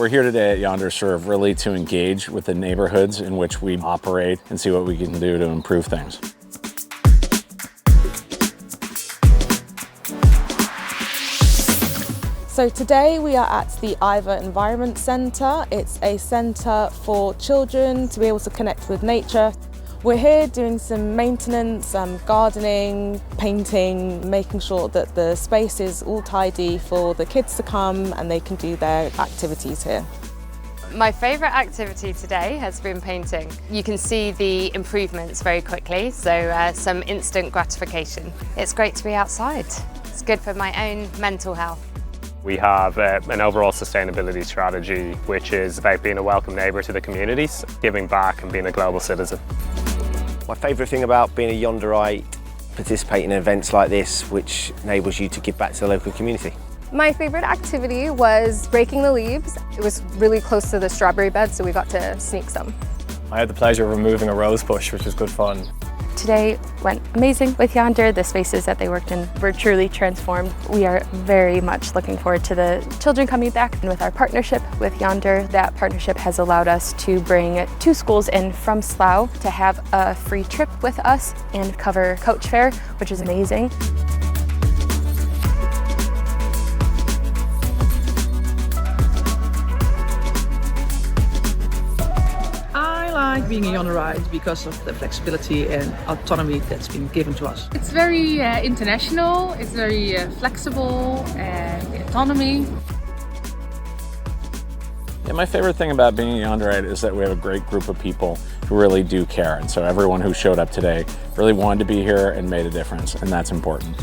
We're here today at Yondr Serve really to engage with the neighborhoods in which we operate and see what we can do to improve things. So today we are at the Yondr Environment Centre. It's a centre for children to be able to connect with nature. We're here doing some maintenance, gardening, painting, making sure that the space is all tidy for the kids to come and they can do their activities here. My favourite activity today has been painting. You can see the improvements very quickly, so some instant gratification. It's great to be outside. It's good for my own mental health. We have an overall sustainability strategy which is about being a welcome neighbour to the communities, giving back and being a global citizen. My favourite thing about being a Yondr-ite, participating in events like this which enables you to give back to the local community. My favourite activity was raking the leaves. It was really close to the strawberry bed, so we got to sneak some. I had the pleasure of removing a rose bush, which was good fun. Today went amazing with Yondr. The spaces that they worked in were truly transformed. We are very much looking forward to the children coming back. And with our partnership with Yondr, that partnership has allowed us to bring 2 schools in from Slough to have a free trip with us and cover coach fare, which is amazing. I like being a Yondr-ite because of the flexibility and autonomy that's been given to us. It's very international, it's very flexible and autonomy. Yeah, my favorite thing about being a Yondr-ite is that we have a great group of people who really do care. And so everyone who showed up today really wanted to be here and made a difference, and that's important.